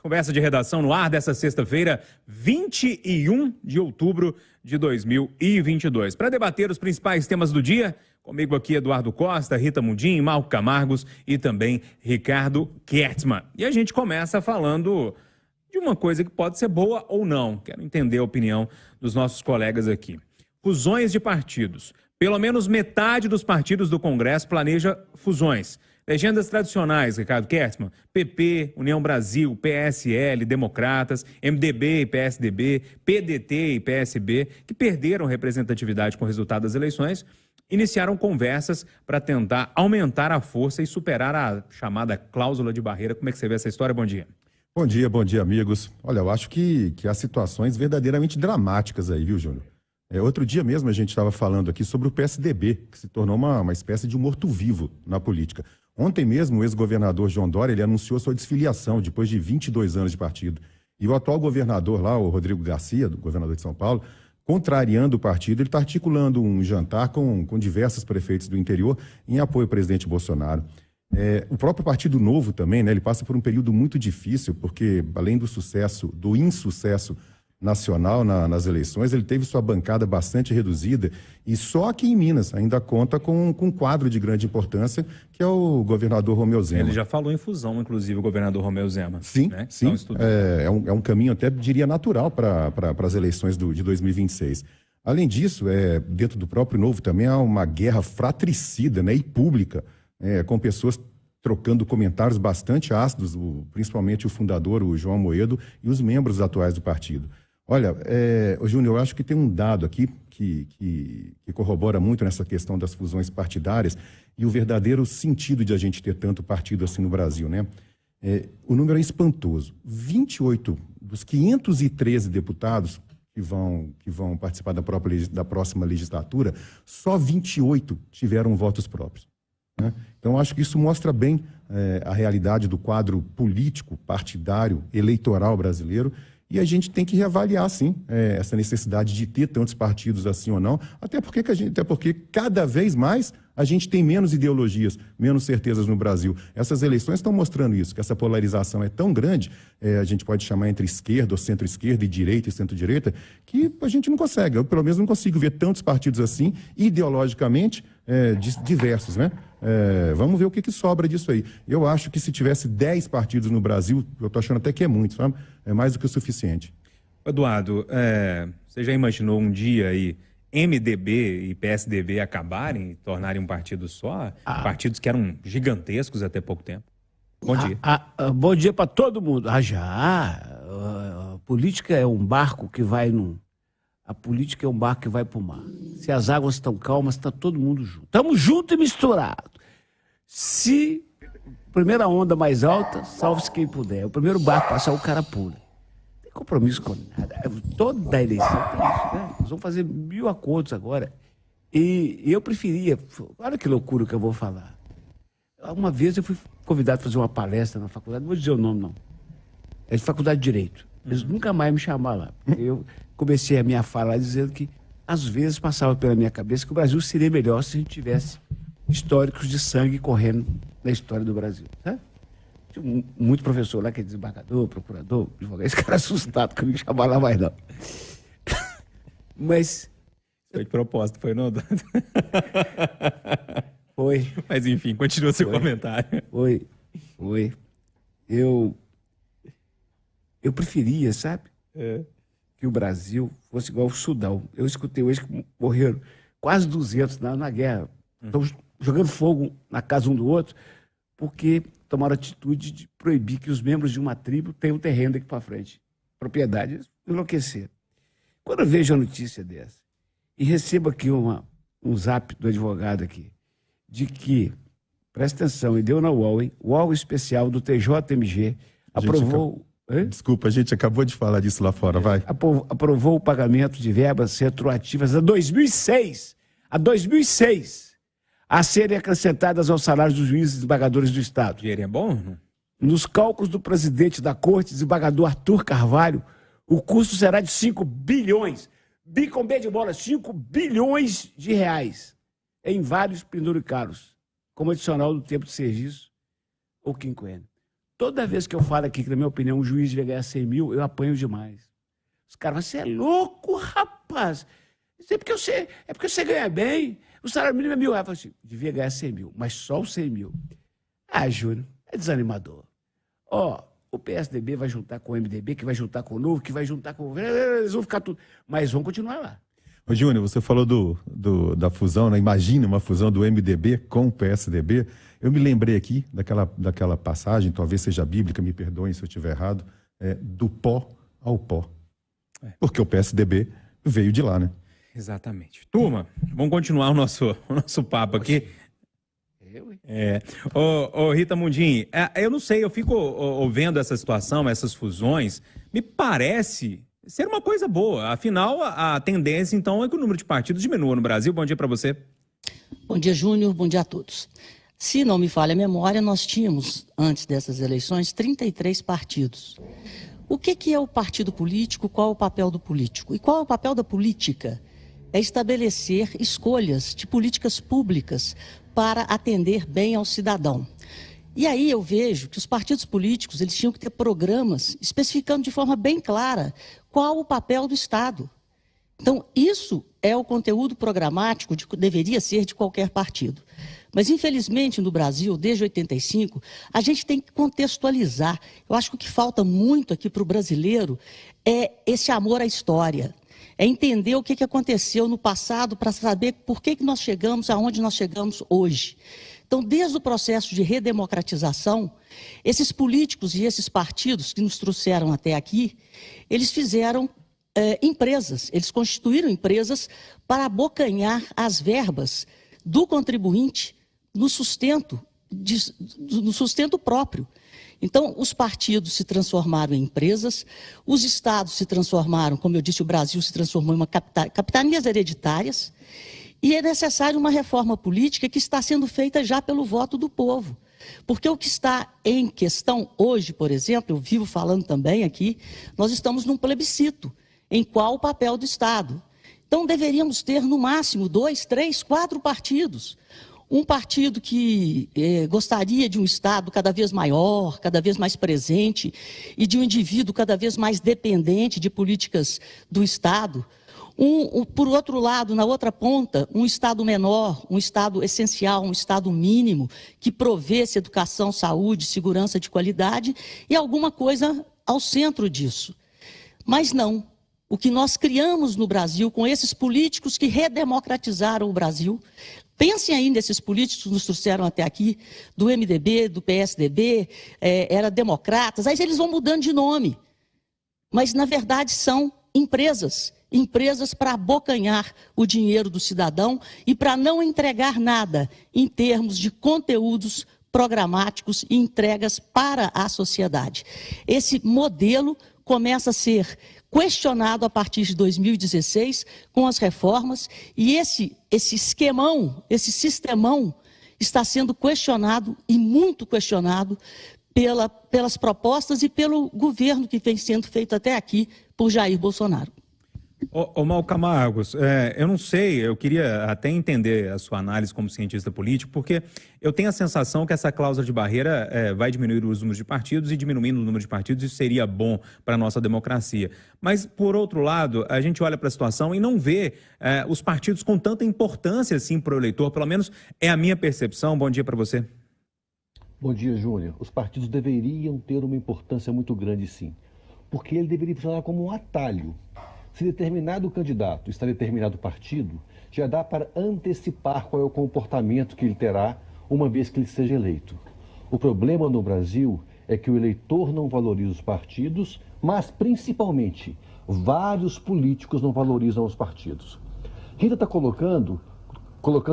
Conversa de redação no ar dessa sexta-feira, 21 de outubro de 2022. Para debater os principais temas do dia, comigo aqui Eduardo Costa, Rita Mundim, Marco Camargos e também Ricardo Kertzmann. E a gente começa falando de uma coisa que pode ser boa ou não. Quero entender a opinião dos nossos colegas aqui. Fusões de partidos. Pelo menos metade dos partidos do Congresso planeja fusões. Legendas tradicionais, Ricardo Kertzmann, PP, União Brasil, PSL, Democratas, MDB e PSDB, PDT e PSB, que perderam representatividade com o resultado das eleições, iniciaram conversas para tentar aumentar a força e superar a chamada cláusula de barreira. Como é que você vê essa história? Bom dia. Bom dia, amigos. Olha, eu acho que há situações verdadeiramente dramáticas aí, viu, Júnior? Outro dia mesmo a gente estava falando aqui sobre o PSDB, que se tornou uma espécie de morto-vivo na política. Ontem mesmo o ex-governador João Dória, ele anunciou sua desfiliação depois de 22 anos de partido. E o atual governador lá, o Rodrigo Garcia, do governador de São Paulo, contrariando o partido, ele está articulando um jantar com diversos prefeitos do interior em apoio ao presidente Bolsonaro. O próprio Partido Novo também, né, ele passa por um período muito difícil, porque além do insucesso nacional nas eleições, ele teve sua bancada bastante reduzida e só aqui em Minas ainda conta com um quadro de grande importância, que é o governador Romeu Zema. Ele já falou em fusão, inclusive, o governador Romeu Zema. Sim, né? sim. É um caminho até, diria, natural para as eleições de 2026. Além disso, dentro do próprio Novo também há uma guerra fratricida, né, e pública, com pessoas trocando comentários bastante ácidos, principalmente o fundador, o João Amoedo, e os membros atuais do partido. Olha, Júnior, eu acho que tem um dado aqui que corrobora muito nessa questão das fusões partidárias e o verdadeiro sentido de a gente ter tanto partido assim no Brasil, né? O número é espantoso. 28 dos 513 deputados que vão participar da próxima legislatura, só 28 tiveram votos próprios, né? Então, acho que isso mostra bem a realidade do quadro político, partidário, eleitoral brasileiro. E a gente tem que reavaliar, sim, essa necessidade de ter tantos partidos assim ou não, até porque cada vez mais a gente tem menos ideologias, menos certezas no Brasil. Essas eleições estão mostrando isso, que essa polarização é tão grande, a gente pode chamar entre esquerda ou centro-esquerda e direita e centro-direita, que a gente não consegue, eu pelo menos não consigo ver tantos partidos assim, ideologicamente diversos, né? Vamos ver o que sobra disso aí. Eu acho que se tivesse 10 partidos no Brasil, eu estou achando até que é muito, sabe? É mais do que o suficiente. Eduardo, você já imaginou um dia aí MDB e PSDB acabarem e tornarem um partido só? Partidos que eram gigantescos até pouco tempo. Bom dia. Bom dia para todo mundo. A política é um barco que vai A política é um barco que vai para o mar. Se as águas estão calmas, está todo mundo junto. Estamos juntos e misturados. Se primeira onda mais alta, salve-se quem puder. O primeiro barco passar, o cara pula. Não tem compromisso com nada. Toda eleição tem isso, né? Nós vamos fazer 1000 acordos agora. E eu preferia... Olha que loucura que eu vou falar. Uma vez eu fui convidado a fazer uma palestra na faculdade, não vou dizer o nome, não. É de faculdade de Direito. Eles nunca mais me chamaram lá. Eu comecei a minha fala dizendo que, às vezes, passava pela minha cabeça que o Brasil seria melhor se a gente tivesse históricos de sangue correndo na história do Brasil. Né? Tinha muito professor lá que é desembargador, procurador, advogado. Esse cara assustado que não me chamava lá mais, não. Mas... Foi de propósito, foi não? Foi. Mas, enfim, continua seu comentário. Foi. Eu preferia, sabe? Que o Brasil fosse igual ao Sudão. Eu escutei hoje que morreram quase 200 na guerra. Estão jogando fogo na casa um do outro porque tomaram a atitude de proibir que os membros de uma tribo tenham terreno daqui para frente. Propriedade, enlouquecer. Quando eu vejo a notícia dessa e recebo aqui um zap do advogado aqui, de que, presta atenção, e deu na UOL, hein? O UOL especial do TJMG aprovou... Desculpa, a gente acabou de falar disso lá fora, vai. Aprovou o pagamento de verbas retroativas a 2006. A 2006. A serem acrescentadas aos salários dos juízes e desembargadores do Estado. Dinheiro é bom? Nos cálculos do presidente da Corte, desembargador Arthur Carvalho, o custo será de 5 bilhões. Bi com B de bola, 5 bilhões de reais. Em vários penduricados, como adicional do tempo de serviço ou quinquênio. Toda vez que eu falo aqui que, na minha opinião, um juiz devia ganhar 100 mil, eu apanho demais. Os caras, você é louco, rapaz. Isso é porque você ganha bem. O salário mínimo é R$1.000. Eu falo assim, devia ganhar 100 mil, mas só os 100 mil. Ah, Júnior, é desanimador. Ó, o PSDB vai juntar com o MDB, que vai juntar com o Novo, que vai juntar com o... Eles vão ficar tudo... Mas vão continuar lá. Ô, Júnior, você falou da fusão, né? Imagina uma fusão do MDB com o PSDB. Eu me lembrei aqui daquela passagem, talvez seja bíblica, me perdoem se eu estiver errado, do pó ao pó. Porque o PSDB veio de lá, né? Exatamente. Turma, vamos continuar o nosso papo aqui. Ô, Rita Mundim, eu não sei, eu fico vendo essa situação, essas fusões, me parece ser uma coisa boa. Afinal, a tendência, então, é que o número de partidos diminua no Brasil. Bom dia para você. Bom dia, Júnior. Bom dia a todos. Se não me falha a memória, nós tínhamos, antes dessas eleições, 33 partidos. O que é o partido político? Qual é o papel do político? E qual é o papel da política? É estabelecer escolhas de políticas públicas para atender bem ao cidadão. E aí eu vejo que os partidos políticos eles tinham que ter programas especificando de forma bem clara qual o papel do Estado. Então, isso é o conteúdo programático que deveria ser de qualquer partido. Mas, infelizmente, no Brasil, desde 85, a gente tem que contextualizar. Eu acho que o que falta muito aqui para o brasileiro é esse amor à história. É entender o que aconteceu no passado para saber por que nós chegamos aonde nós chegamos hoje. Então, desde o processo de redemocratização, esses políticos e esses partidos que nos trouxeram até aqui, eles fizeram empresas, eles constituíram empresas para abocanhar as verbas do contribuinte no sustento próprio. Então, os partidos se transformaram em empresas, os estados se transformaram, como eu disse, o Brasil se transformou em capitanias hereditárias, e é necessária uma reforma política que está sendo feita já pelo voto do povo. Porque o que está em questão hoje, por exemplo, eu vivo falando também aqui, nós estamos num plebiscito, em qual o papel do Estado. Então, deveríamos ter, no máximo, 2, 3, 4 partidos. Um partido que gostaria de um Estado cada vez maior, cada vez mais presente, e de um indivíduo cada vez mais dependente de políticas do Estado. Por outro lado, na outra ponta, um Estado menor, um Estado essencial, um Estado mínimo, que provesse educação, saúde, segurança de qualidade e alguma coisa ao centro disso. Mas não. O que nós criamos no Brasil com esses políticos que redemocratizaram o Brasil, pensem aí nesses políticos que nos trouxeram até aqui, do MDB, do PSDB, era democratas, aí eles vão mudando de nome. Mas, na verdade, são empresas para abocanhar o dinheiro do cidadão e para não entregar nada em termos de conteúdos programáticos e entregas para a sociedade. Esse modelo começa a ser questionado a partir de 2016 com as reformas e esse esquemão, esse sistemão está sendo questionado e muito questionado pelas propostas e pelo governo que vem sendo feito até aqui por Jair Bolsonaro. Ô Mal Camargos, eu não sei, eu queria até entender a sua análise como cientista político, porque eu tenho a sensação que essa cláusula de barreira vai diminuir os números de partidos e diminuindo o número de partidos, isso seria bom para a nossa democracia. Mas, por outro lado, a gente olha para a situação e não vê os partidos com tanta importância assim para o eleitor, pelo menos é a minha percepção. Bom dia para você. Bom dia, Júnior. Os partidos deveriam ter uma importância muito grande, sim, porque ele deveria funcionar como um atalho. Se determinado candidato está determinado partido, já dá para antecipar qual é o comportamento que ele terá uma vez que ele seja eleito. O problema no Brasil é que o eleitor não valoriza os partidos, mas principalmente vários políticos não valorizam os partidos. Rita está colocando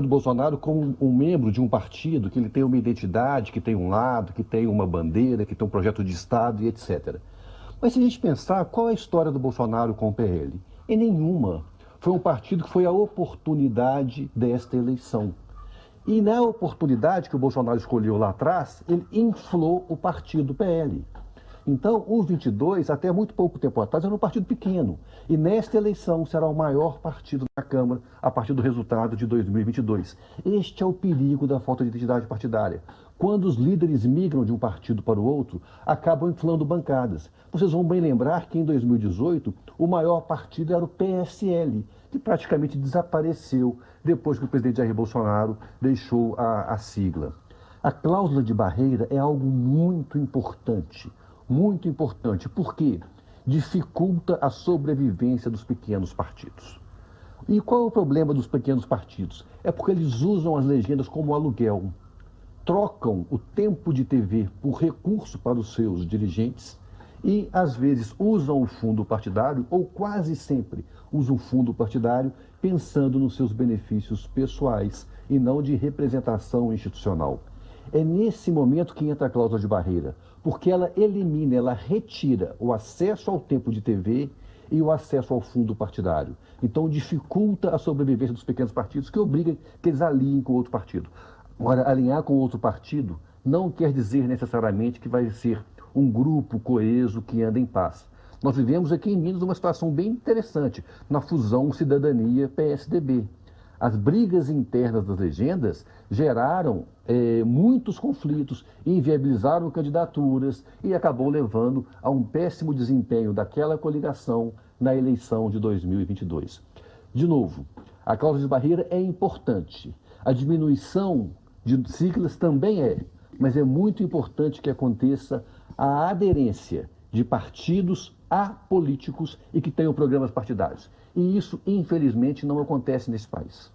Bolsonaro como um membro de um partido que ele tem uma identidade, que tem um lado, que tem uma bandeira, que tem um projeto de Estado e etc. Mas se a gente pensar, qual é a história do Bolsonaro com o PL? É nenhuma. Foi um partido que foi a oportunidade desta eleição. E na oportunidade que o Bolsonaro escolheu lá atrás, ele inflou o partido PL. Então, o 22, até muito pouco tempo atrás, era um partido pequeno. E nesta eleição será o maior partido da Câmara a partir do resultado de 2022. Este é o perigo da falta de identidade partidária. Quando os líderes migram de um partido para o outro, acabam inflando bancadas. Vocês vão bem lembrar que em 2018, o maior partido era o PSL, que praticamente desapareceu depois que o presidente Jair Bolsonaro deixou a sigla. A cláusula de barreira é algo muito importante, porque dificulta a sobrevivência dos pequenos partidos. E qual é o problema dos pequenos partidos? É porque eles usam as legendas como aluguel, trocam o tempo de TV por recurso para os seus dirigentes e, às vezes, usam o fundo partidário, ou quase sempre usam o fundo partidário, pensando nos seus benefícios pessoais e não de representação institucional. É nesse momento que entra a cláusula de barreira, porque ela elimina, ela retira o acesso ao tempo de TV e o acesso ao fundo partidário. Então dificulta a sobrevivência dos pequenos partidos, que obriga que eles aliem com outro partido. Agora, alinhar com outro partido não quer dizer necessariamente que vai ser um grupo coeso que anda em paz. Nós vivemos aqui em Minas uma situação bem interessante, na fusão Cidadania-PSDB. As brigas internas das legendas geraram muitos conflitos, inviabilizaram candidaturas e acabou levando a um péssimo desempenho daquela coligação na eleição de 2022. De novo, a cláusula de barreira é importante. A diminuição de siglas também mas é muito importante que aconteça a aderência de partidos a políticos e que tenham programas partidários. E isso, infelizmente, não acontece nesse país.